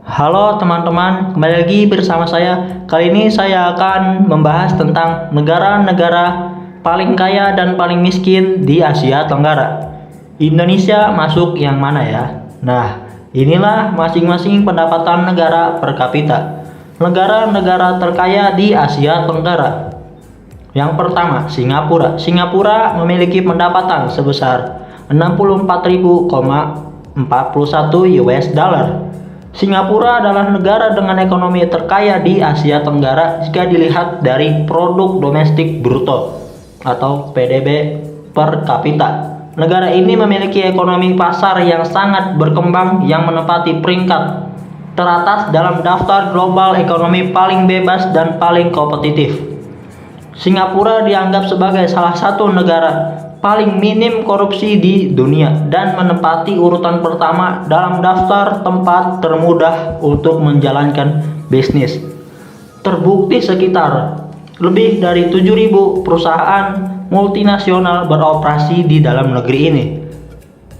Halo teman-teman, kembali lagi bersama saya. Kali ini saya akan membahas tentang negara-negara paling kaya dan paling miskin di Asia Tenggara. Indonesia masuk yang mana ya? Nah, inilah masing-masing pendapatan negara per kapita. Negara-negara terkaya di Asia Tenggara. Yang pertama, Singapura. Singapura memiliki pendapatan sebesar 64.041 US dollar. Singapura adalah negara dengan ekonomi terkaya di Asia Tenggara jika dilihat dari produk domestik bruto atau PDB per kapita. Negara ini memiliki ekonomi pasar yang sangat berkembang yang menempati peringkat teratas dalam daftar global ekonomi paling bebas dan paling kompetitif. Singapura dianggap sebagai salah satu negara paling minim korupsi di dunia dan menempati urutan pertama dalam daftar tempat termudah untuk menjalankan bisnis. Terbukti sekitar lebih dari 7.000 perusahaan multinasional beroperasi di dalam negeri ini.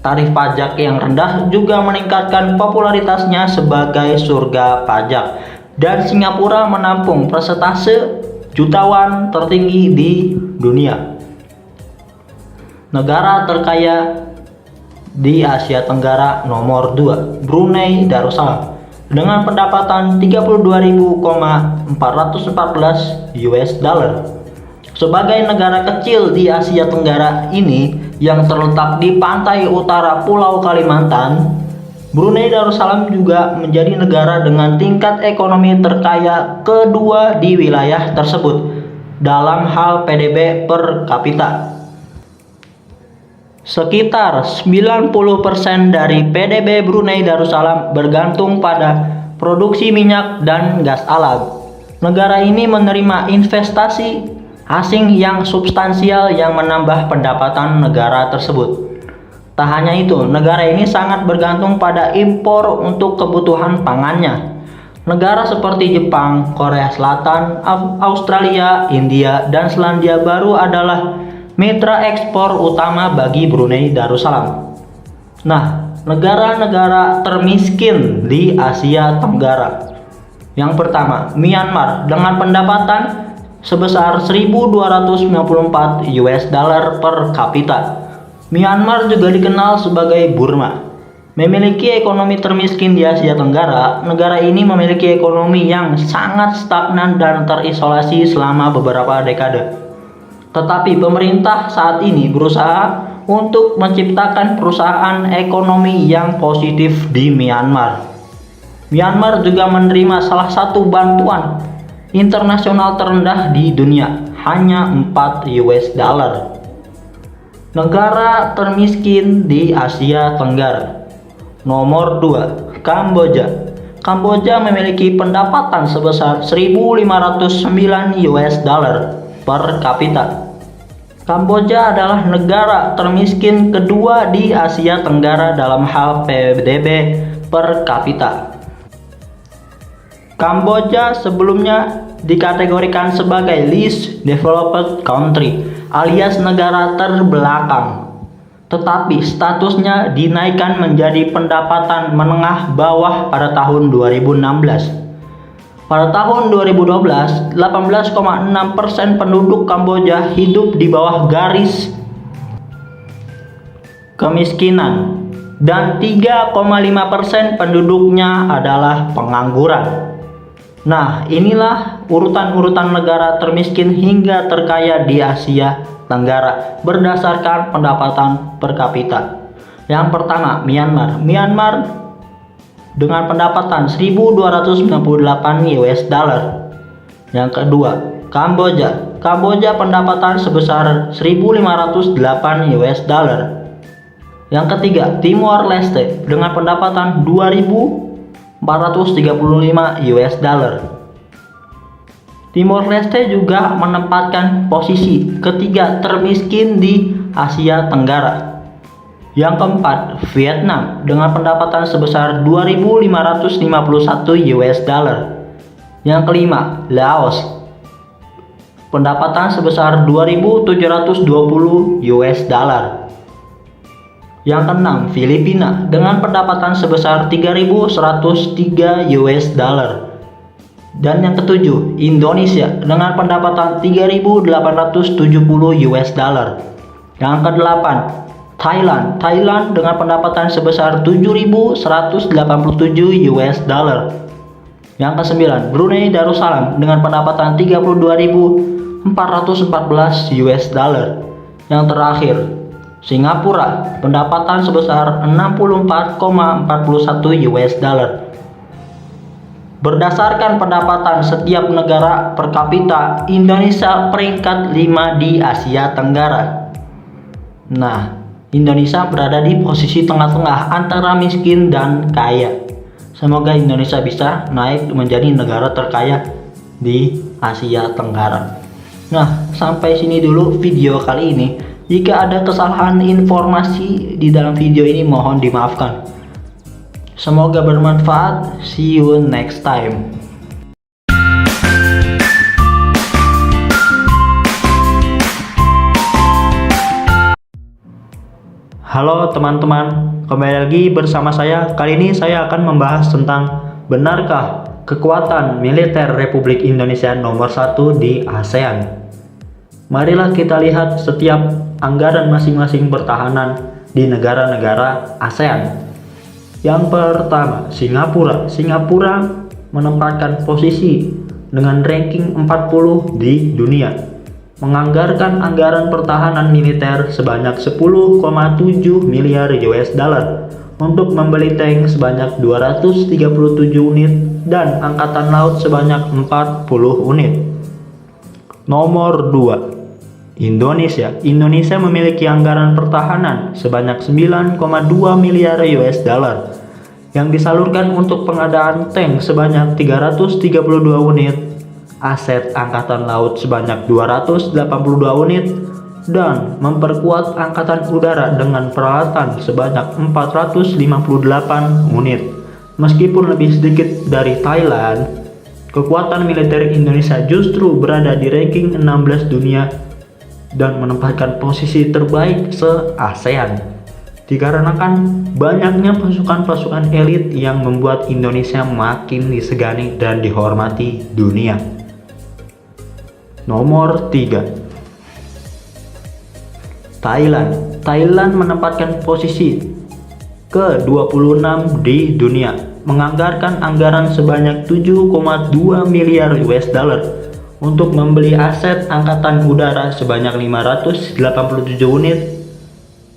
Tarif pajak yang rendah juga meningkatkan popularitasnya sebagai surga pajak, dan Singapura menampung persentase jutawan tertinggi di dunia. Negara terkaya di Asia Tenggara nomor 2, Brunei Darussalam dengan pendapatan 32.414 US dollar. Sebagai negara kecil di Asia Tenggara ini yang terletak di pantai utara Pulau Kalimantan, Brunei Darussalam juga menjadi negara dengan tingkat ekonomi terkaya kedua di wilayah tersebut dalam hal PDB per kapita. Sekitar 90% dari PDB Brunei Darussalam bergantung pada produksi minyak dan gas alam. Negara ini menerima investasi asing yang substansial yang menambah pendapatan negara tersebut. Tak hanya itu, negara ini sangat bergantung pada impor untuk kebutuhan pangannya. Negara seperti Jepang, Korea Selatan, Australia, India, dan Selandia Baru adalah mitra ekspor utama bagi Brunei Darussalam. Nah, negara-negara termiskin di Asia Tenggara. Yang pertama, Myanmar dengan pendapatan sebesar 1.294 US dollar per kapita. Myanmar juga dikenal sebagai Burma. Memiliki ekonomi termiskin di Asia Tenggara, negara ini memiliki ekonomi yang sangat stagnan dan terisolasi selama beberapa dekade. Tetapi pemerintah saat ini berusaha untuk menciptakan perusahaan ekonomi yang positif di Myanmar. Myanmar juga menerima salah satu bantuan internasional terendah di dunia, hanya 4 US dollar. Negara termiskin di Asia Tenggara. Nomor 2, Kamboja. Kamboja memiliki pendapatan sebesar 1.509 US dollar per kapita. Kamboja adalah negara termiskin kedua di Asia Tenggara dalam hal PDB per kapita. Kamboja sebelumnya dikategorikan sebagai least developed country alias negara terbelakang. Tetapi statusnya dinaikkan menjadi pendapatan menengah bawah pada tahun 2016. Pada tahun 2012, 18,6% penduduk Kamboja hidup di bawah garis kemiskinan dan 3,5% penduduknya adalah pengangguran. Nah, inilah urutan-urutan negara termiskin hingga terkaya di Asia Tenggara berdasarkan pendapatan per kapita. Yang pertama, Myanmar. Myanmar dengan pendapatan 1.298 US dollar. Yang kedua, Kamboja. Kamboja pendapatan sebesar 1.508 US dollar. Yang ketiga, Timor Leste dengan pendapatan 2.435 US dollar. Timor Leste juga menempatkan posisi ketiga termiskin di Asia Tenggara. Yang keempat, Vietnam dengan pendapatan sebesar 2.551 US dollar. Yang kelima, Laos. Pendapatan sebesar 2.720 US dollar. Yang keenam, Filipina dengan pendapatan sebesar 3.103 US dollar. Dan yang ketujuh, Indonesia dengan pendapatan 3.870 US dollar. Yang kedelapan, Thailand dengan pendapatan sebesar 7.187 US dollar. Yang kesembilan, Brunei Darussalam dengan pendapatan 32.414 US dollar. Yang terakhir, Singapura pendapatan sebesar 64,41 US dollar. Berdasarkan pendapatan setiap negara per kapita, Indonesia peringkat 5 di Asia Tenggara. Nah, Indonesia berada di posisi tengah-tengah antara miskin dan kaya. Semoga Indonesia bisa naik menjadi negara terkaya di Asia Tenggara. Nah, sampai sini dulu video kali ini. Jika ada kesalahan informasi di dalam video ini, mohon dimaafkan. Semoga bermanfaat. See you next time. Halo teman-teman, kembali lagi bersama saya. Kali ini saya akan membahas tentang benarkah kekuatan militer Republik Indonesia nomor 1 di ASEAN. Marilah kita lihat setiap anggaran masing-masing pertahanan di negara-negara ASEAN. Yang pertama, Singapura menempatkan posisi dengan ranking 40 di dunia, menganggarkan anggaran pertahanan militer sebanyak 10,7 miliar US dollar untuk membeli tank sebanyak 237 unit dan angkatan laut sebanyak 40 unit. Nomor 2, Indonesia memiliki anggaran pertahanan sebanyak 9,2 miliar US dollar yang disalurkan untuk pengadaan tank sebanyak 332 unit, aset angkatan laut sebanyak 282 unit, dan memperkuat angkatan udara dengan peralatan sebanyak 458 unit. Meskipun lebih sedikit dari Thailand, kekuatan militer Indonesia justru berada di ranking 16 dunia dan menempatkan posisi terbaik se-ASEAN, dikarenakan banyaknya pasukan-pasukan elit yang membuat Indonesia makin disegani dan dihormati dunia. Nomor 3, Thailand menempatkan posisi ke-26 di dunia, menganggarkan anggaran sebanyak 7,2 miliar US dollar untuk membeli aset angkatan udara sebanyak 587 unit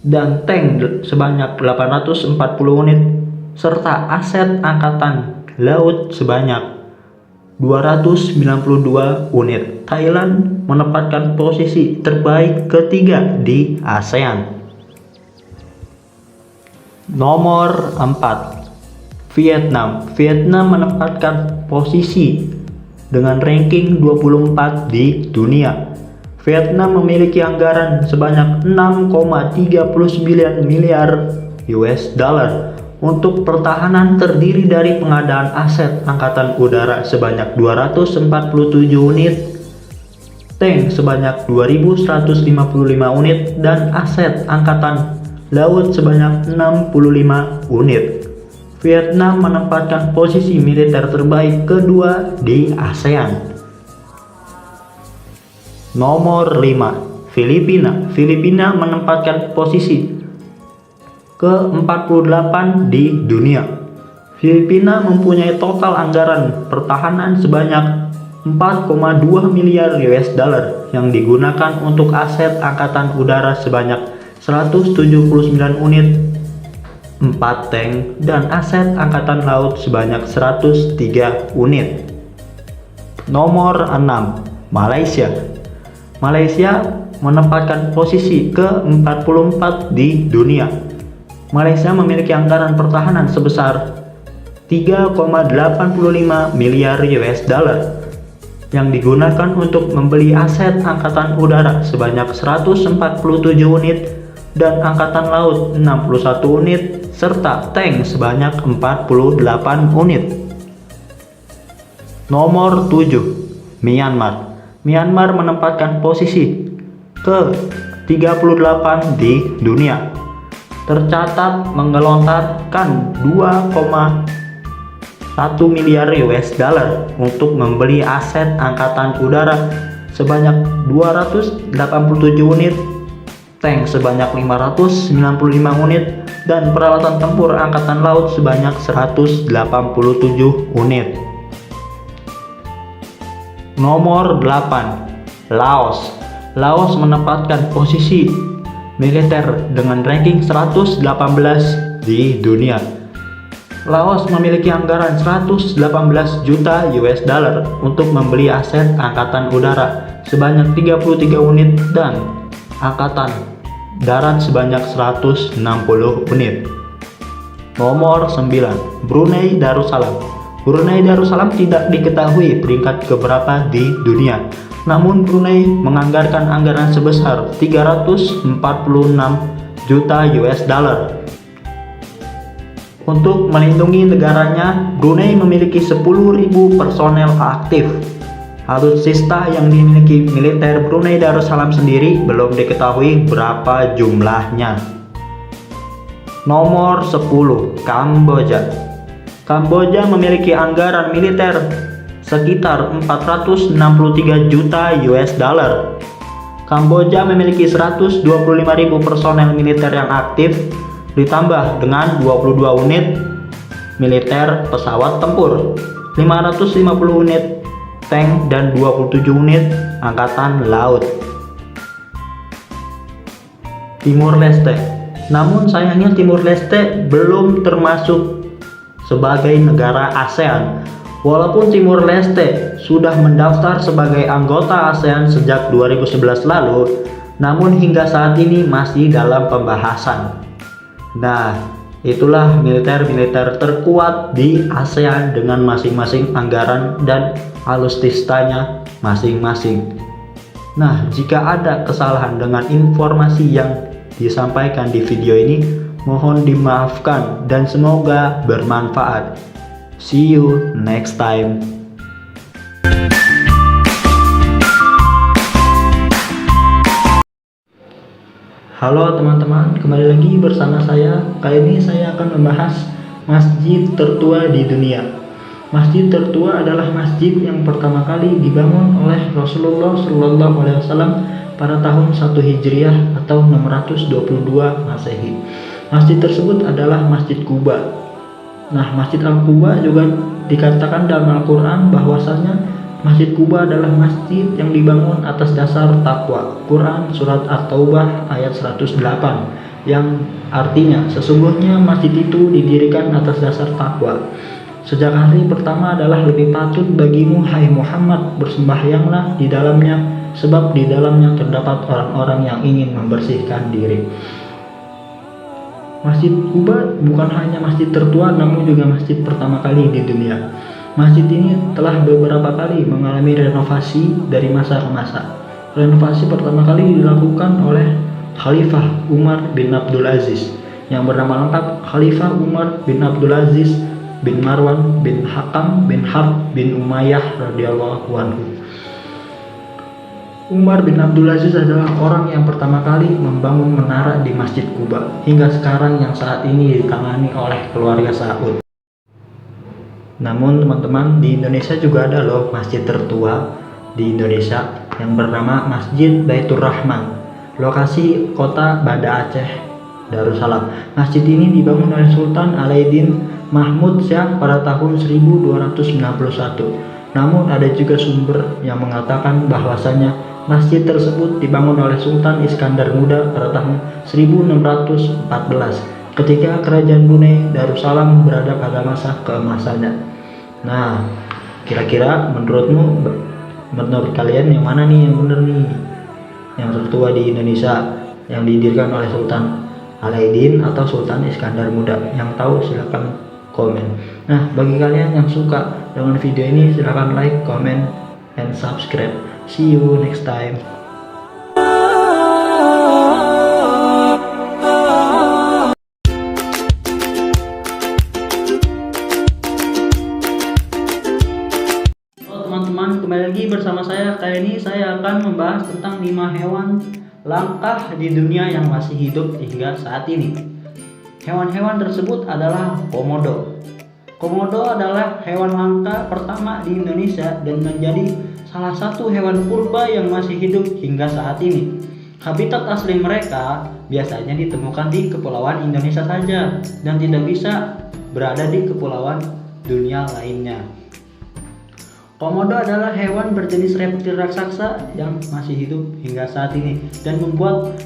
dan tank sebanyak 840 unit serta aset angkatan laut sebanyak 292 unit. Thailand menempatkan posisi terbaik ketiga di ASEAN. Nomor 4, Vietnam menempatkan posisi dengan ranking 24 di dunia. Vietnam memiliki anggaran sebanyak 6,39 miliar US dollar untuk pertahanan, terdiri dari pengadaan aset angkatan udara sebanyak 247 unit, tank sebanyak 2155 unit, dan aset angkatan laut sebanyak 65 unit. Vietnam menempatkan posisi militer terbaik kedua di ASEAN. Nomor 5, Filipina menempatkan posisi ke-48 di dunia. Filipina mempunyai total anggaran pertahanan sebanyak 4,2 miliar US dollar yang digunakan untuk aset angkatan udara sebanyak 179 unit, 4 tank, dan aset angkatan laut sebanyak 103 unit. Nomor 6, Malaysia menempatkan posisi ke-44 di dunia. Malaysia memiliki anggaran pertahanan sebesar 3,85 miliar US dollar yang digunakan untuk membeli aset angkatan udara sebanyak 147 unit dan angkatan laut 61 unit serta tank sebanyak 48 unit. Nomor 7, Myanmar menempatkan posisi ke-38 di dunia. tercatat menggelontorkan 2,1 miliar US dollar untuk membeli aset angkatan udara sebanyak 287 unit, tank sebanyak 595 unit, dan peralatan tempur angkatan laut sebanyak 187 unit. Nomor 8. Laos. Laos menempatkan posisi militer dengan ranking 118 di dunia. Laos memiliki anggaran 118 juta US dollar untuk membeli aset angkatan udara sebanyak 33 unit dan angkatan darat sebanyak 160 unit. Nomor 9. Brunei Darussalam. Brunei Darussalam tidak diketahui peringkat keberapa di dunia. Namun Brunei menganggarkan anggaran sebesar 346 juta US dollar untuk melindungi negaranya. Brunei memiliki 10.000 personel aktif. Alutsista yang dimiliki militer Brunei Darussalam sendiri belum diketahui berapa jumlahnya. Nomor 10. Kamboja. Kamboja memiliki anggaran militer sekitar 463 juta US dollar. Kamboja memiliki 125.000 personel militer yang aktif, ditambah dengan 22 unit militer pesawat tempur, 550 unit tank, dan 27 unit angkatan laut. Timur Leste. Namun sayangnya Timur Leste belum termasuk sebagai negara ASEAN. Walaupun Timur Leste sudah mendaftar sebagai anggota ASEAN sejak 2011 lalu, namun hingga saat ini masih dalam pembahasan. Nah, itulah militer-militer terkuat di ASEAN dengan masing-masing anggaran dan alustistanya masing-masing. Nah, jika ada kesalahan dengan informasi yang disampaikan di video ini, mohon dimaafkan dan semoga bermanfaat. See you next time. Halo teman-teman, kembali lagi bersama saya. Kali ini saya akan membahas masjid tertua di dunia. Masjid tertua adalah masjid yang pertama kali dibangun oleh Rasulullah SAW pada tahun 1 Hijriah atau 622 Masehi. Masjid tersebut adalah Masjid Quba. Nah, Masjid Al-Quba juga dikatakan dalam Al-Quran bahwasanya Masjid Quba adalah masjid yang dibangun atas dasar takwa. Quran Surat At-Taubah ayat 108, yang artinya sesungguhnya masjid itu didirikan atas dasar takwa. Sejak hari pertama adalah lebih patut bagimu, hai Muhammad, bersembahyanglah di dalamnya, sebab di dalamnya terdapat orang-orang yang ingin membersihkan diri. Masjid Quba bukan hanya masjid tertua, namun juga masjid pertama kali di dunia. Masjid ini telah beberapa kali mengalami renovasi dari masa ke masa. Renovasi pertama kali dilakukan oleh Khalifah Umar bin Abdul Aziz, yang bernama lengkap Khalifah Umar bin Abdul Aziz bin Marwan bin Hakam bin Harb bin Umayyah radhiyallahu anhu. Umar bin Abdul Aziz adalah orang yang pertama kali membangun menara di Masjid Quba, hingga sekarang yang saat ini ditangani oleh keluarga Saud. Namun teman-teman, di Indonesia juga ada loh masjid tertua di Indonesia yang bernama Masjid Baitur Rahman, lokasi kota Banda Aceh, Darussalam. Masjid ini dibangun oleh Sultan Alauddin Mahmud Shah pada tahun 1291. Namun ada juga sumber yang mengatakan bahwasanya masjid tersebut dibangun oleh Sultan Iskandar Muda pada tahun 1614 ketika kerajaan Brunei Darussalam berada pada masa keemasannya. Nah, kira-kira menurut kalian yang mana nih yang benar nih? Yang tertua di Indonesia yang didirikan oleh Sultan Alauddin atau Sultan Iskandar Muda? Yang tahu silahkan komen. Nah, bagi kalian yang suka dengan video ini, silahkan like, comment, and subscribe. See you next time. Halo teman-teman, kembali lagi bersama saya. Kali ini saya akan membahas tentang 5 hewan langka di dunia yang masih hidup hingga saat ini. Hewan-hewan tersebut adalah komodo. Komodo adalah hewan langka pertama di Indonesia dan menjadi salah satu hewan purba yang masih hidup hingga saat ini. Habitat asli mereka biasanya ditemukan di kepulauan Indonesia saja dan tidak bisa berada di kepulauan dunia lainnya. Komodo adalah hewan berjenis reptil raksasa yang masih hidup hingga saat ini dan membuat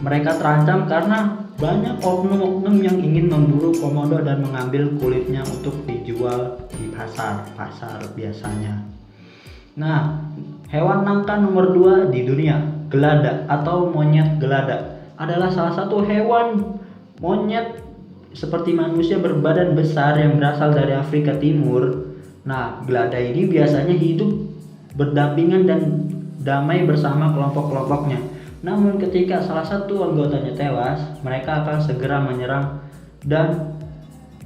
mereka terancam karena banyak oknum-oknum yang ingin memburu komodo dan mengambil kulitnya untuk dijual di pasar biasanya. Nah, hewan langka nomor 2 di dunia, gelada atau monyet gelada, adalah salah satu hewan monyet seperti manusia berbadan besar yang berasal dari Afrika Timur. Nah, gelada ini biasanya hidup berdampingan dan damai bersama kelompok-kelompoknya. Namun ketika salah satu anggotanya tewas, mereka akan segera menyerang dan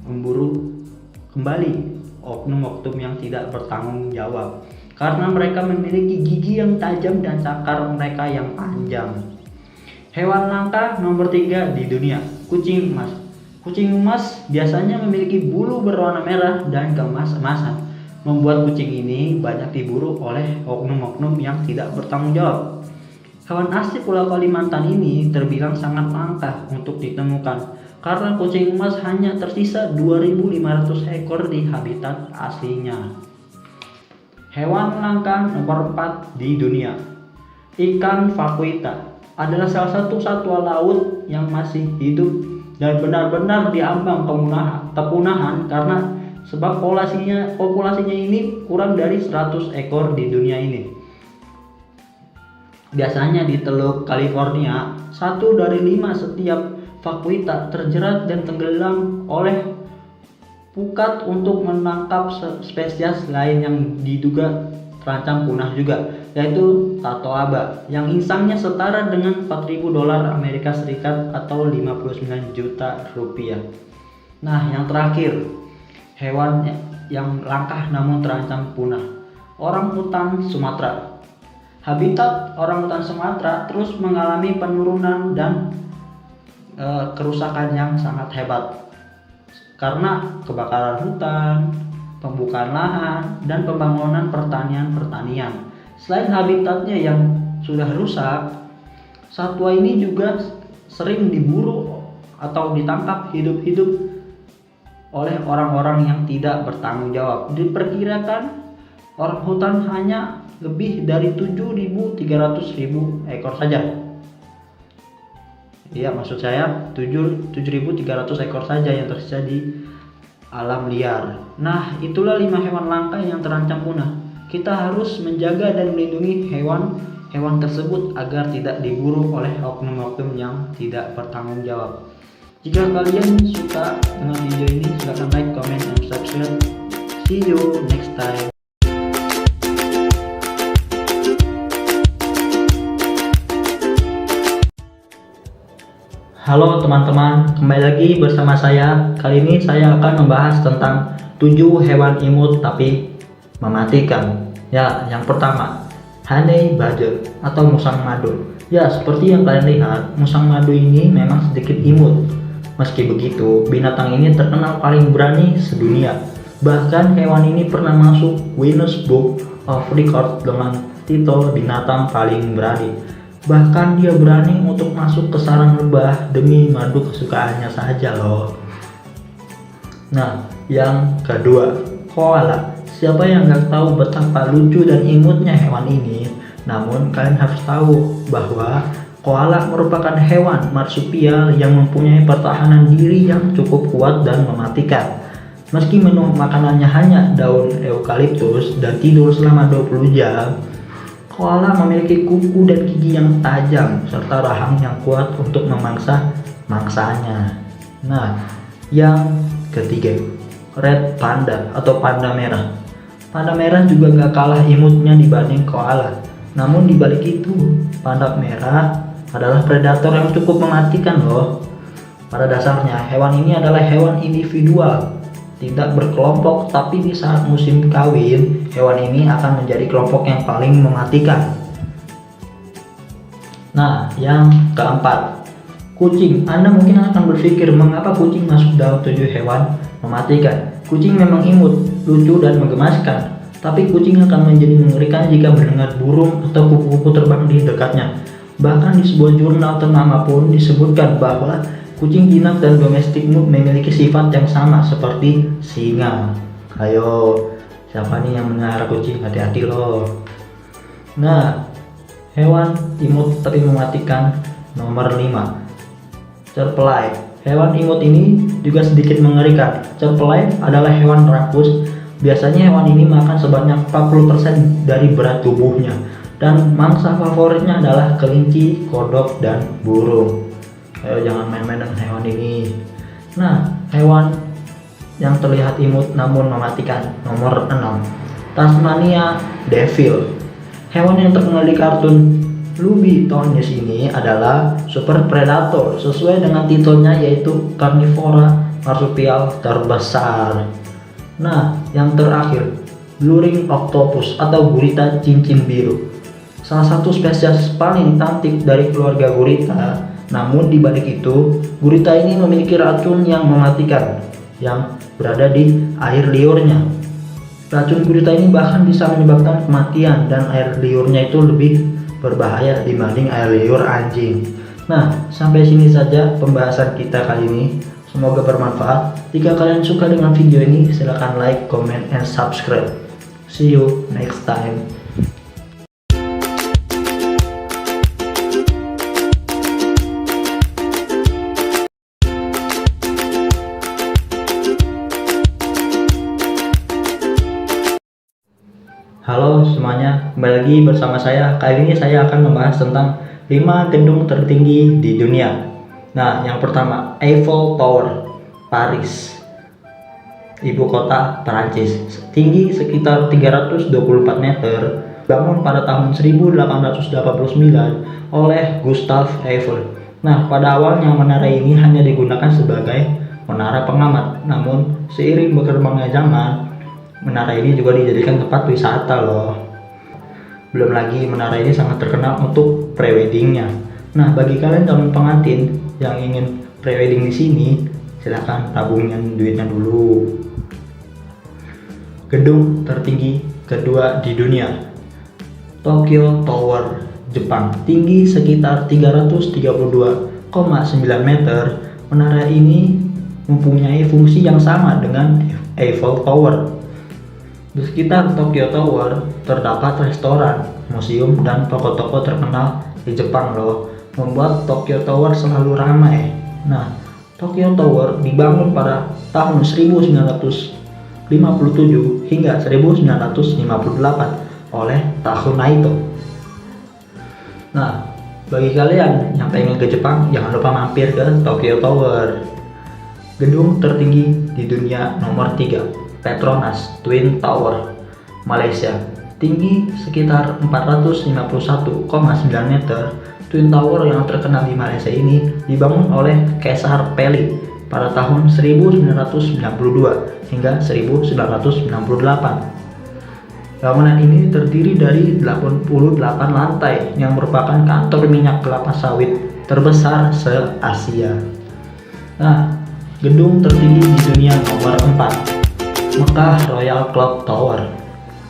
memburu kembali oknum-oknum yang tidak bertanggung jawab. Karena mereka memiliki gigi yang tajam dan cakar mereka yang panjang. Hewan langka nomor 3 di dunia, kucing emas. Kucing emas biasanya memiliki bulu berwarna merah dan keemas-emasan. Membuat kucing ini banyak diburu oleh oknum-oknum yang tidak bertanggung jawab. Hewan asli Pulau Kalimantan ini terbilang sangat langka untuk ditemukan karena kucing emas hanya tersisa 2.500 ekor di habitat aslinya. Hewan langka nomor 4 di dunia, ikan vakuita, adalah salah satu satwa laut yang masih hidup dan benar-benar diambang kepunahan karena sebab populasinya ini kurang dari 100 ekor di dunia ini. Biasanya di Teluk California, 1 dari 5 setiap vakuita terjerat dan tenggelam oleh pukat untuk menangkap spesies lain yang diduga terancam punah juga, yaitu tatoaba yang insangnya setara dengan $4.000 Amerika Serikat atau 59 juta rupiah. Nah, yang terakhir, hewan yang langka namun terancam punah, orangutan Sumatera. Habitat orangutan Sumatera terus mengalami penurunan dan kerusakan yang sangat hebat karena kebakaran hutan, pembukaan lahan, dan pembangunan pertanian. Selain habitatnya yang sudah rusak, satwa ini juga sering diburu atau ditangkap hidup-hidup oleh orang-orang yang tidak bertanggung jawab. Diperkirakan orangutan hanya lebih dari 7.300 ekor saja. Iya, maksud saya 7.300 ekor saja yang tersisa di alam liar. Nah, itulah 5 hewan langka yang terancam punah. Kita harus menjaga dan melindungi hewan tersebut agar tidak diburu oleh oknum-oknum yang tidak bertanggung jawab. Jika kalian suka dengan video ini, silahkan like, comment, dan subscribe. See you next time. Halo teman-teman, kembali lagi bersama saya. Kali ini saya akan membahas tentang 7 hewan imut tapi mematikan. Ya, yang pertama, honey badger atau musang madu. Ya, seperti yang kalian lihat, musang madu ini memang sedikit imut. Meski begitu, binatang ini terkenal paling berani sedunia. Bahkan hewan ini pernah masuk Guinness Book of Records dengan titel binatang paling berani. Bahkan dia berani untuk masuk ke sarang lebah demi madu kesukaannya saja loh. Nah, yang kedua, koala. Siapa yang gak tahu betapa lucu dan imutnya hewan ini? Namun kalian harus tahu bahwa koala merupakan hewan marsupial yang mempunyai pertahanan diri yang cukup kuat dan mematikan. Meski menu makanannya hanya daun eukaliptus dan tidur selama 20 jam, koala memiliki kuku dan gigi yang tajam serta rahang yang kuat untuk memangsa mangsanya. Nah, yang ketiga, red panda atau panda merah. Panda merah juga gak kalah imutnya dibanding koala. Namun dibalik itu, panda merah adalah predator yang cukup mematikan loh. Pada dasarnya, hewan ini adalah hewan individual, tidak berkelompok, tapi di saat musim kawin, hewan ini akan menjadi kelompok yang paling mematikan. Nah, yang keempat, Kucing, Anda mungkin akan berpikir mengapa kucing masuk dalam 7 hewan mematikan. Kucing memang imut, lucu, dan menggemaskan. Tapi kucing akan menjadi mengerikan jika mendengar burung atau kupu-kupu terbang di dekatnya. Bahkan di sebuah jurnal ternama pun disebutkan bahwa kucing jinak dan domestik memiliki sifat yang sama seperti singa. Ayo, siapa nih yang melihara kucing? Hati-hati loh. Nah, hewan imut tapi mematikan nomor 5. Cerpelai. Hewan imut ini juga sedikit mengerikan. Cerpelai adalah hewan rakus. Biasanya hewan ini makan sebanyak 40% dari berat tubuhnya. Dan mangsa favoritnya adalah kelinci, kodok, dan burung. Ayo jangan main-main dengan hewan ini. Nah, hewan yang terlihat imut namun mematikan nomor 6. Tasmania Devil. Hewan yang terkenal di kartun Looney Tunes ini adalah super predator sesuai dengan titelnya, yaitu karnivora marsupial terbesar. Nah, yang terakhir, blue ring octopus atau gurita cincin biru. Salah satu spesies paling cantik dari keluarga gurita. Namun di balik itu, gurita ini memiliki racun yang mematikan yang berada di air liurnya. Racun gurita ini bahkan bisa menyebabkan kematian, dan air liurnya itu lebih berbahaya dibanding air liur anjing. Nah, sampai sini saja pembahasan kita kali ini. Semoga bermanfaat. Jika kalian suka dengan video ini, silahkan like, comment, and subscribe. See you next time. Halo semuanya, kembali lagi bersama saya. Kali ini saya akan membahas tentang 5 gedung tertinggi di dunia. Nah, yang pertama, Eiffel Tower, Paris, ibu kota Perancis. Tinggi sekitar 324 meter, bangun pada tahun 1889 oleh Gustave Eiffel. Nah, pada awalnya menara ini hanya digunakan sebagai menara pengamat. Namun, seiring berkembangnya zaman, menara ini juga dijadikan tempat wisata loh. Belum lagi menara ini sangat terkenal untuk preweddingnya. Nah, bagi kalian calon pengantin yang ingin prewedding di sini, silahkan tabungin duitnya dulu. Gedung tertinggi kedua di dunia, Tokyo Tower, Jepang. Tinggi sekitar 332,9 meter. Menara ini mempunyai fungsi yang sama dengan Eiffel Tower. Di sekitar Tokyo Tower terdapat restoran, museum, dan toko-toko terkenal di Jepang loh, membuat Tokyo Tower selalu ramai. Nah, Tokyo Tower dibangun pada tahun 1957 hingga 1958 oleh Naito. Nah, bagi kalian yang pengen ke Jepang, jangan lupa mampir ke Tokyo Tower. Gedung tertinggi di dunia nomor 3, Petronas Twin Tower, Malaysia. Tinggi sekitar 451,9 meter. Twin Tower yang terkenal di Malaysia ini dibangun oleh Kaisar Pelly pada tahun 1992 hingga 1998. Bangunan ini terdiri dari 88 lantai yang merupakan kantor minyak kelapa sawit terbesar se-Asia. Nah, gedung tertinggi di dunia nomor 4, Mekah Royal Clock Tower.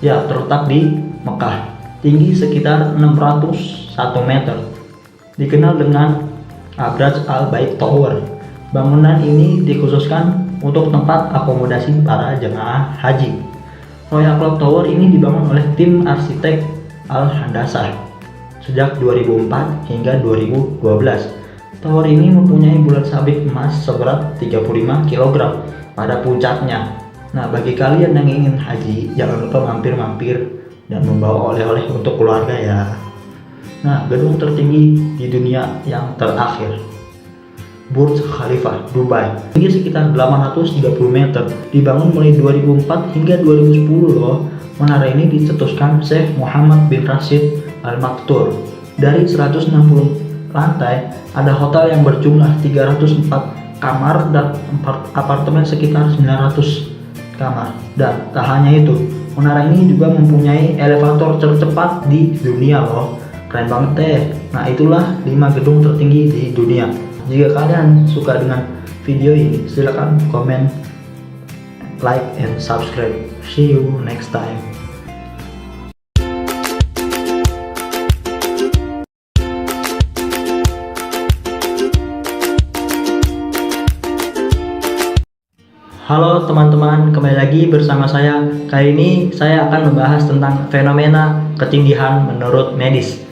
Ya, terletak di Mekah. Tinggi sekitar 601 meter. Dikenal dengan Abraj Al Bait Tower. Bangunan ini dikhususkan untuk tempat akomodasi para jemaah haji. Royal Clock Tower ini dibangun oleh tim arsitek Al-Handasah sejak 2004 hingga 2012. Tower ini mempunyai bulat sabit emas seberat 35 kg pada puncaknya. Nah, bagi kalian yang ingin haji, jangan lupa mampir-mampir dan membawa oleh-oleh untuk keluarga ya. Nah, gedung tertinggi di dunia yang terakhir, Burj Khalifa, Dubai. Tinggi sekitar 830 meter, dibangun mulai 2004 hingga 2010 loh. Menara ini dicetuskan Sheikh Muhammad bin Rashid Al Maktoum. Dari 160 lantai, ada hotel yang berjumlah 304 kamar dan apartemen sekitar 900 kamar. Dan tak hanya itu, menara ini juga mempunyai elevator tercepat di dunia loh. Keren banget deh. Nah, itulah 5 gedung tertinggi di dunia. Jika kalian suka dengan video ini, silahkan komen, like, and subscribe. See you next time. Halo teman-teman, kembali lagi bersama saya. Kali ini saya akan membahas tentang fenomena ketindihan menurut medis.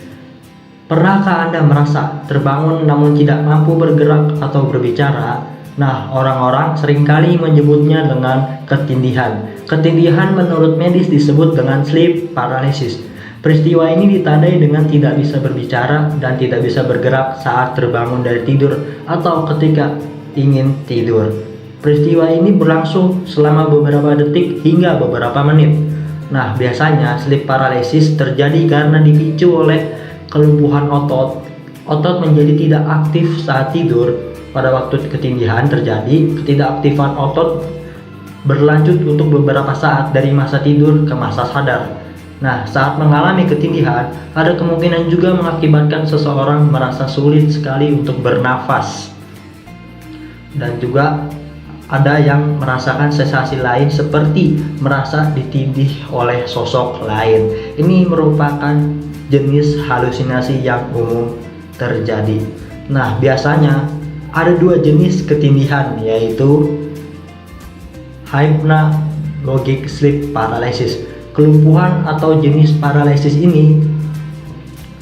Pernahkah Anda merasa terbangun namun tidak mampu bergerak atau berbicara? Nah, orang-orang seringkali menyebutnya dengan ketindihan. Ketindihan menurut medis disebut dengan sleep paralysis. Peristiwa ini ditandai dengan tidak bisa berbicara dan tidak bisa bergerak saat terbangun dari tidur atau ketika ingin tidur. Peristiwa ini berlangsung selama beberapa detik hingga beberapa menit. Nah, biasanya sleep paralysis terjadi karena dipicu oleh kelumpuhan otot. Otot menjadi tidak aktif saat tidur. Pada waktu ketindihan terjadi, ketidakaktifan otot berlanjut untuk beberapa saat dari masa tidur ke masa sadar. Nah, saat mengalami ketindihan, ada kemungkinan juga mengakibatkan seseorang merasa sulit sekali untuk bernafas. Dan juga ada yang merasakan sensasi lain seperti merasa ditindih oleh sosok lain. Ini merupakan jenis halusinasi yang umum terjadi. Nah, biasanya ada dua jenis ketindihan, yaitu hypnagogic sleep paralysis. Kelumpuhan atau jenis paralisis ini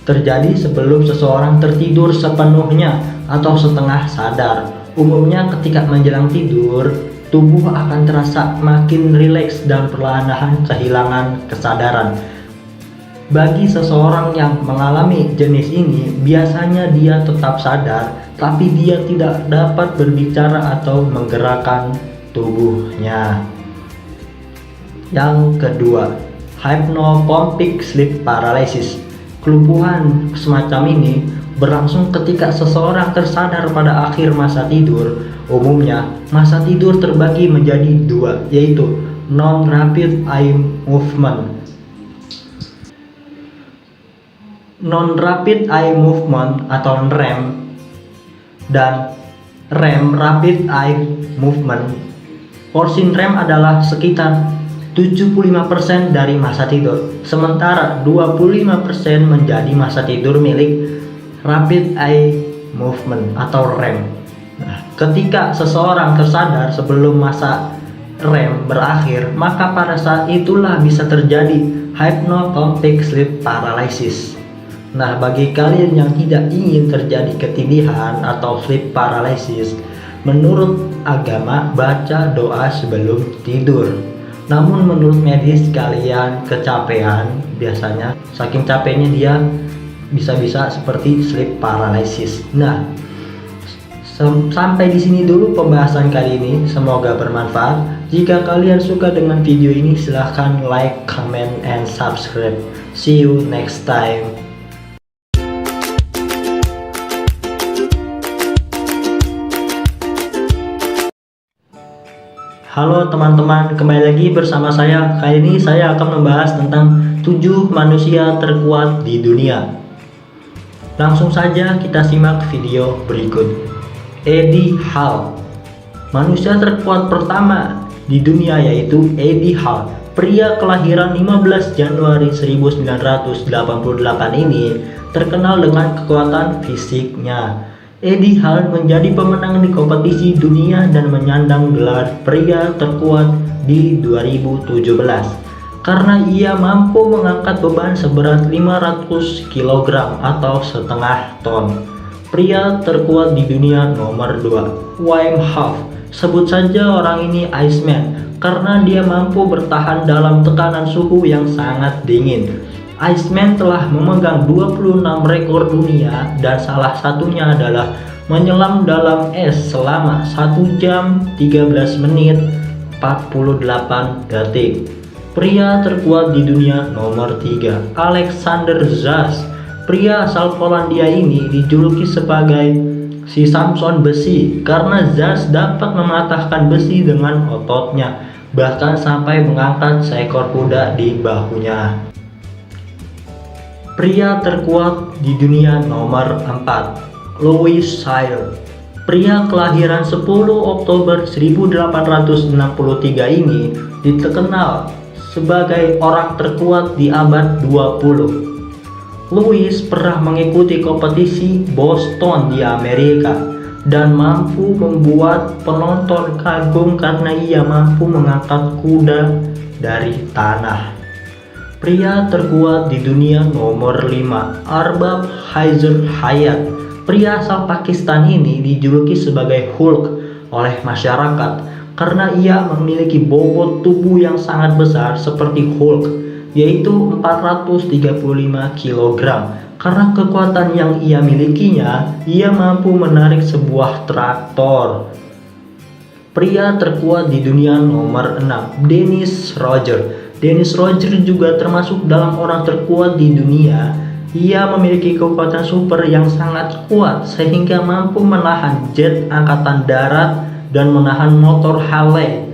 terjadi sebelum seseorang tertidur sepenuhnya atau setengah sadar. Umumnya ketika menjelang tidur, tubuh akan terasa makin rileks dan perlahan-lahan kehilangan kesadaran. Bagi seseorang yang mengalami jenis ini, biasanya dia tetap sadar, tapi dia tidak dapat berbicara atau menggerakkan tubuhnya. Yang kedua, hypnopompic sleep paralysis. Kelumpuhan semacam ini berlangsung ketika seseorang tersadar pada akhir masa tidur. Umumnya, masa tidur terbagi menjadi dua, yaitu non-rapid eye movement. Non-rapid eye movement atau REM dan REM rapid eye movement. Porsi REM adalah sekitar 75% dari masa tidur, sementara 25% menjadi masa tidur milik rapid eye movement atau REM. Nah, ketika seseorang tersadar sebelum masa REM berakhir, maka pada saat itulah bisa terjadi hypnopompic sleep paralysis. Nah, bagi kalian yang tidak ingin terjadi ketindihan atau sleep paralysis, menurut agama baca doa sebelum tidur. Namun menurut medis kalian kecapean, biasanya saking capeknya dia bisa-bisa seperti sleep paralysis. Nah, sampai di sini dulu pembahasan kali ini. Semoga bermanfaat. Jika kalian suka dengan video ini, silahkan like, comment, and subscribe. See you next time. Halo teman-teman, kembali lagi bersama saya. Kali ini saya akan membahas tentang 7 manusia terkuat di dunia. Langsung saja kita simak video berikut. Eddie Hall. Manusia terkuat pertama di dunia yaitu Eddie Hall. Pria kelahiran 15 Januari 1988 ini terkenal dengan kekuatan fisiknya. Eddie Hall menjadi pemenang di kompetisi dunia dan menyandang gelar pria terkuat di 2017 karena ia mampu mengangkat beban seberat 500 kg atau setengah ton. Pria terkuat di dunia nomor 2, Wim Hof. Sebut saja orang ini Iceman karena dia mampu bertahan dalam tekanan suhu yang sangat dingin. Iceman telah memegang 26 rekor dunia dan salah satunya adalah menyelam dalam es selama 1 jam 13 menit 48 detik. Pria terkuat di dunia nomor 3, Alexander Zas. Pria asal Polandia ini dijuluki sebagai si Samson besi karena Zas dapat mematahkan besi dengan ototnya, bahkan sampai mengangkat seekor kuda di bahunya. Pria terkuat di dunia nomor 4, Louis Cyr. Pria kelahiran 10 Oktober 1863 ini dikenal sebagai orang terkuat di abad 20. Louis pernah mengikuti kompetisi Boston di Amerika dan mampu membuat penonton kagum karena ia mampu mengangkat kuda dari tanah. Pria terkuat di dunia nomor 5, Arbab Haizer Hayat. Pria asal Pakistan ini dijuluki sebagai Hulk oleh masyarakat karena ia memiliki bobot tubuh yang sangat besar seperti Hulk, yaitu 435 kg. Karena kekuatan yang ia milikinya, ia mampu menarik sebuah traktor. Pria terkuat di dunia nomor 6, Dennis Roger. Dennis Roger juga termasuk dalam orang terkuat di dunia. Ia memiliki kekuatan super yang sangat kuat sehingga mampu menahan jet angkatan darat dan menahan motor Harley.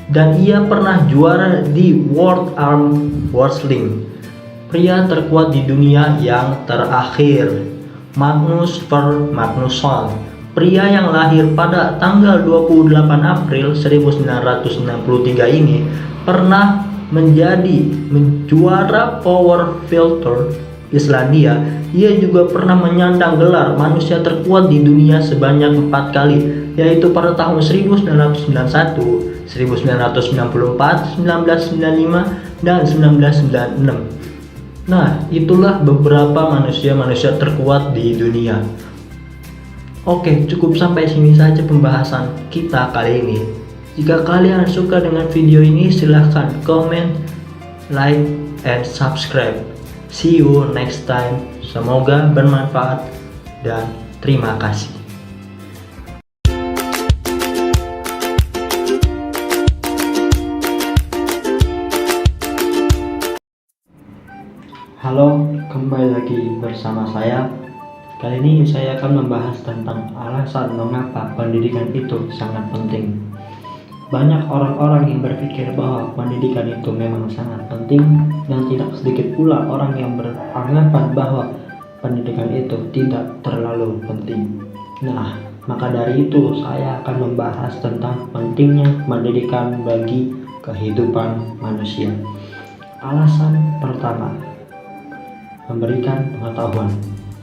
Dan ia pernah juara di World Arm Wrestling. Pria terkuat di dunia yang terakhir, Magnus Magnusson. Pria yang lahir pada tanggal 28 April 1963 ini pernah menjadi juara Power Filter Islandia. Ia juga pernah menyandang gelar manusia terkuat di dunia sebanyak 4 kali, yaitu pada tahun 1991, 1994, 1995, dan 1996. Nah, itulah beberapa manusia-manusia terkuat di dunia. Oke, cukup sampai sini saja pembahasan kita kali ini. Jika kalian suka dengan video ini, silahkan komen, like, and subscribe. See you next time. Semoga bermanfaat dan terima kasih. Halo, kembali lagi bersama saya. Kali ini saya akan membahas tentang alasan mengapa pendidikan itu sangat penting. Banyak orang-orang yang berpikir bahwa pendidikan itu memang sangat penting, dan tidak sedikit pula orang yang beranggapan bahwa pendidikan itu tidak terlalu penting. Nah, maka dari itu saya akan membahas tentang pentingnya pendidikan bagi kehidupan manusia. Alasan pertama, memberikan pengetahuan.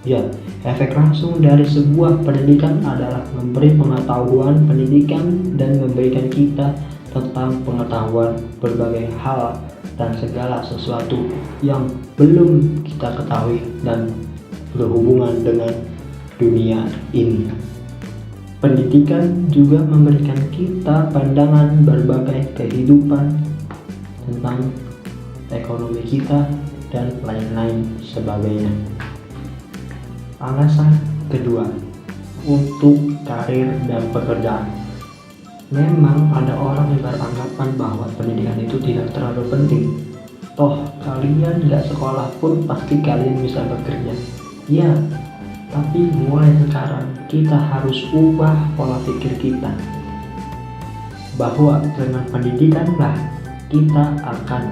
Ya, efek langsung dari sebuah pendidikan adalah memberi pengetahuan pendidikan dan memberikan kita tentang pengetahuan berbagai hal dan segala sesuatu yang belum kita ketahui dan berhubungan dengan dunia ini. Pendidikan juga memberikan kita pandangan berbagai kehidupan tentang ekonomi kita dan lain-lain sebagainya. Alasan kedua, untuk karir dan pekerjaan. Memang ada orang yang beranggapan bahwa pendidikan itu tidak terlalu penting. Toh kalian gak sekolah pun pasti kalian bisa bekerja. Ya, tapi mulai sekarang kita harus ubah pola pikir kita, bahwa dengan pendidikanlah kita akan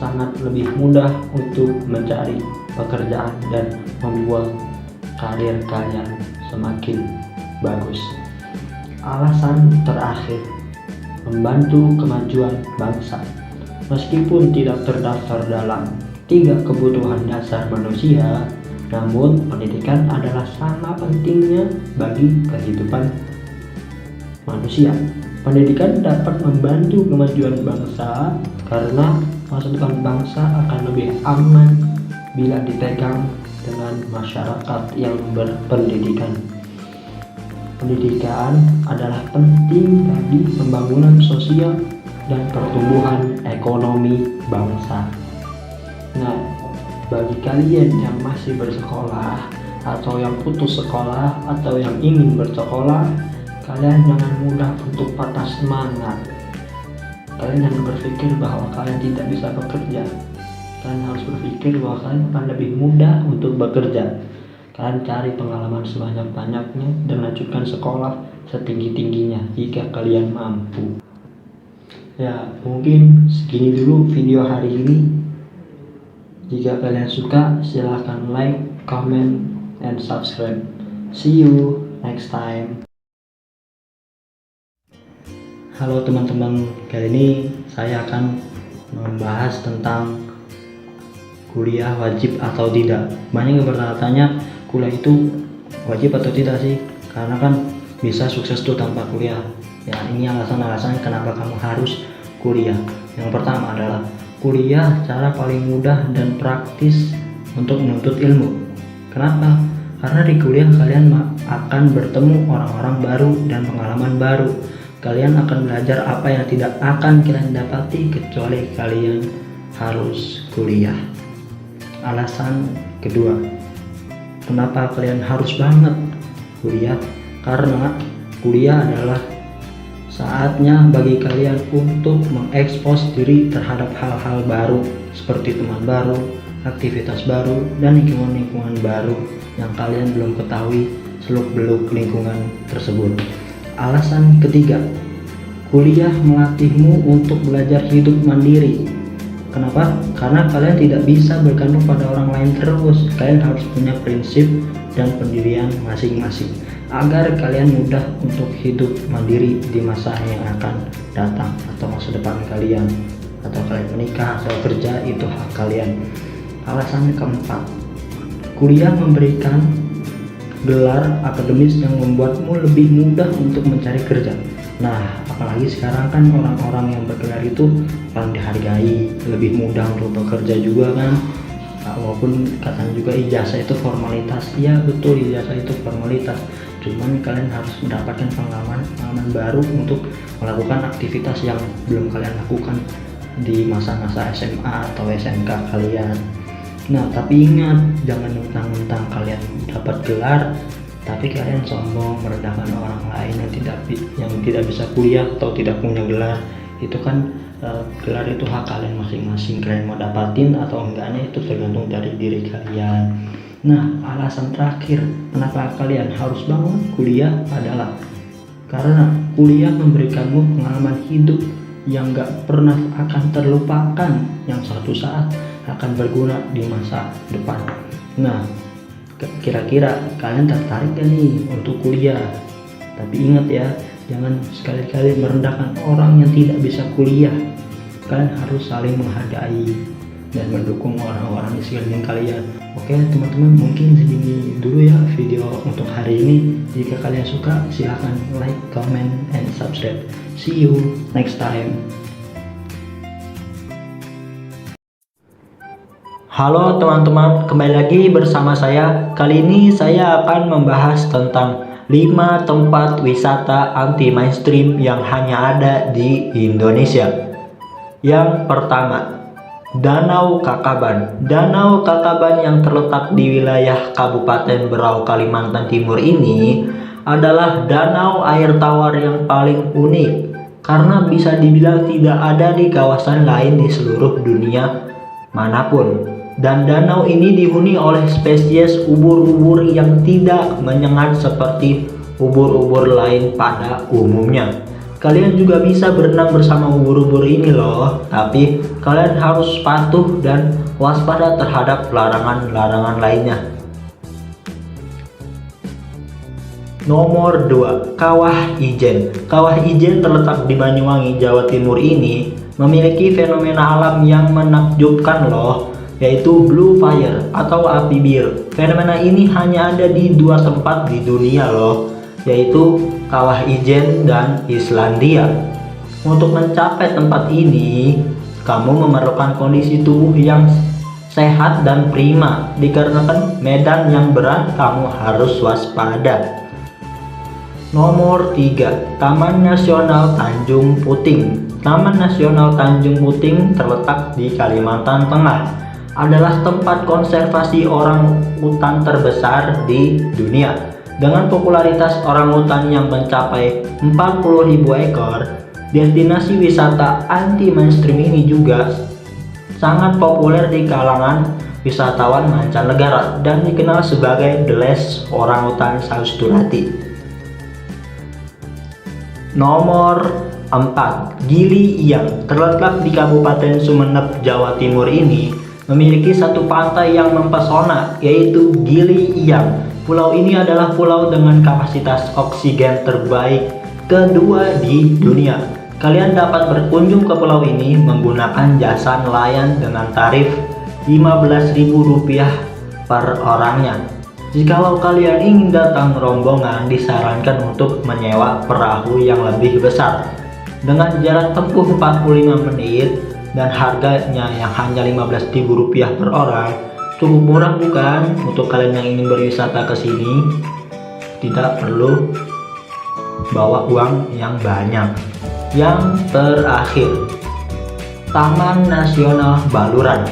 sangat lebih mudah untuk mencari pekerjaan dan membuat karir kalian semakin bagus. Alasan terakhir, membantu kemajuan bangsa. Meskipun tidak terdaftar dalam 3 kebutuhan dasar manusia, namun pendidikan adalah sama pentingnya bagi kehidupan manusia. Pendidikan dapat membantu kemajuan bangsa karena masa depan bangsa akan lebih aman bila dipegang dengan masyarakat yang berpendidikan. Pendidikan adalah penting bagi pembangunan sosial dan pertumbuhan ekonomi bangsa. Nah, bagi kalian yang masih bersekolah atau yang putus sekolah atau yang ingin bersekolah, kalian jangan mudah untuk patah semangat. Kalian jangan berpikir bahwa kalian tidak bisa bekerja. Kalian harus berpikir bahwa kalian akan lebih mudah untuk bekerja. Kalian cari pengalaman sebanyak-banyaknya dan lanjutkan sekolah setinggi-tingginya jika kalian mampu. Ya, mungkin segini dulu video hari ini. Jika kalian suka, silahkan like, comment, and subscribe. See you next time. Halo teman-teman, kali ini saya akan membahas tentang kuliah wajib atau tidak. Banyak yang bertanya-tanya, kuliah itu wajib atau tidak sih? Karena kan bisa sukses tuh tanpa kuliah. Ya, ini alasan-alasan kenapa kamu harus kuliah. Yang pertama adalah kuliah cara paling mudah dan praktis untuk menuntut ilmu. Kenapa? Karena di kuliah kalian akan bertemu orang-orang baru dan pengalaman baru. Kalian akan belajar apa yang tidak akan kalian dapati kecuali kalian harus kuliah. Alasan kedua, kenapa kalian harus banget kuliah? Karena kuliah adalah saatnya bagi kalian untuk mengekspos diri terhadap hal-hal baru seperti teman baru, aktivitas baru, dan lingkungan-lingkungan baru yang kalian belum ketahui seluk-beluk lingkungan tersebut. Alasan ketiga, kuliah melatihmu untuk belajar hidup mandiri. Kenapa? Karena kalian tidak bisa bergantung pada orang lain terus. Kalian harus punya prinsip dan pendirian masing-masing agar kalian mudah untuk hidup mandiri di masa yang akan datang atau masa depan kalian, atau kalian menikah atau kerja, itu hak kalian. Alasan keempat, kuliah memberikan gelar akademis yang membuatmu lebih mudah untuk mencari kerja. Nah, apalagi sekarang kan orang-orang yang bergelar itu paling dihargai, lebih mudah untuk bekerja juga kan. Walaupun katanya juga ijazah itu formalitas, ya betul, ijazah itu formalitas. Cuman kalian harus mendapatkan pengalaman baru untuk melakukan aktivitas yang belum kalian lakukan di masa-masa SMA atau SMK kalian. Nah, tapi ingat, jangan mentang-mentang kalian dapat gelar tapi kalian sombong merendahkan orang lain yang tidak bisa kuliah atau tidak punya gelar. Itu kan gelar itu hak kalian masing-masing, kalian mau dapatin atau enggaknya itu tergantung dari diri kalian. Nah, alasan terakhir kenapa kalian harus banget kuliah adalah karena kuliah memberikanmu pengalaman hidup yang gak pernah akan terlupakan, yang suatu saat akan berguna di masa depan. Nah, kira-kira kalian tertarik gak nih untuk kuliah? Tapi ingat ya, jangan sekali-kali merendahkan orang yang tidak bisa kuliah. Kalian harus saling menghargai dan mendukung orang-orang di sekeliling kalian. Oke teman-teman, mungkin segini dulu ya video untuk hari ini. Jika kalian suka, silahkan like, comment, and subscribe. See you next time. Halo teman-teman, kembali lagi bersama saya. Kali ini saya akan membahas tentang 5 tempat wisata anti mainstream yang hanya ada di Indonesia. Yang pertama, Danau Kakaban. Danau Kakaban yang terletak di wilayah Kabupaten Berau, Kalimantan Timur ini adalah danau air tawar yang paling unik karena bisa dibilang tidak ada di kawasan lain di seluruh dunia manapun. Dan danau ini dihuni oleh spesies ubur-ubur yang tidak menyengat seperti ubur-ubur lain pada umumnya. Kalian juga bisa berenang bersama ubur-ubur ini loh, tapi kalian harus patuh dan waspada terhadap larangan-larangan lainnya. Nomor 2, Kawah Ijen. Kawah Ijen terletak di Banyuwangi, Jawa Timur ini memiliki fenomena alam yang menakjubkan loh, yaitu blue fire atau api bir. Fenomena ini hanya ada di 2 tempat di dunia loh, yaitu Kawah Ijen dan Islandia. Untuk mencapai tempat ini, kamu memerlukan kondisi tubuh yang sehat dan prima. Dikarenakan medan yang berat, kamu harus waspada. Nomor 3, Taman Nasional Tanjung Puting. Taman Nasional Tanjung Puting terletak di Kalimantan Tengah. Adalah tempat konservasi orangutan terbesar di dunia. Dengan popularitas orangutan yang mencapai 40.000 ekor, destinasi wisata anti mainstream ini juga sangat populer di kalangan wisatawan mancanegara dan dikenal sebagai The Last Orangutan Sausturati. Nomor 4, Gili Iyang. Terletak di Kabupaten Sumeneb, Jawa Timur ini memiliki satu pantai yang mempesona, yaitu Gili Iyang. Pulau ini adalah pulau dengan kapasitas oksigen terbaik kedua di dunia. Kalian dapat berkunjung ke pulau ini menggunakan jasa nelayan dengan tarif Rp15.000 per orangnya. Jikalau kalian ingin datang rombongan, disarankan untuk menyewa perahu yang lebih besar dengan jarak tempuh 45 menit dan harganya yang hanya Rp15.000 per orang. Cukup murah bukan? Untuk kalian yang ingin berwisata ke sini, tidak perlu bawa uang yang banyak. Yang terakhir, Taman Nasional Baluran.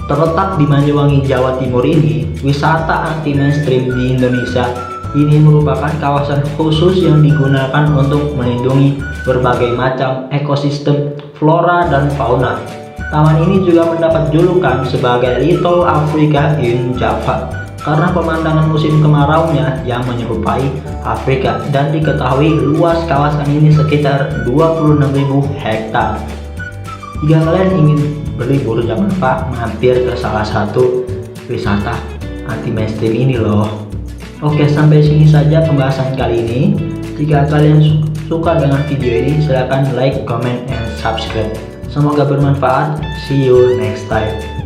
Terletak di Banyuwangi, Jawa Timur ini, wisata anti mainstream di Indonesia ini merupakan kawasan khusus yang digunakan untuk melindungi berbagai macam ekosistem flora dan fauna. Taman ini juga mendapat julukan sebagai Little Africa in Java karena pemandangan musim kemaraunya yang menyerupai Afrika, dan diketahui luas kawasan ini sekitar 26.000 hektar. Jika kalian ingin berlibur, jangan lupa mampir ke salah satu wisata anti mainstream ini loh. Oke, sampai sini saja pembahasan kali ini. Jika kalian suka dengan video ini, silahkan like, comment, and subscribe. Semoga bermanfaat. See you next time.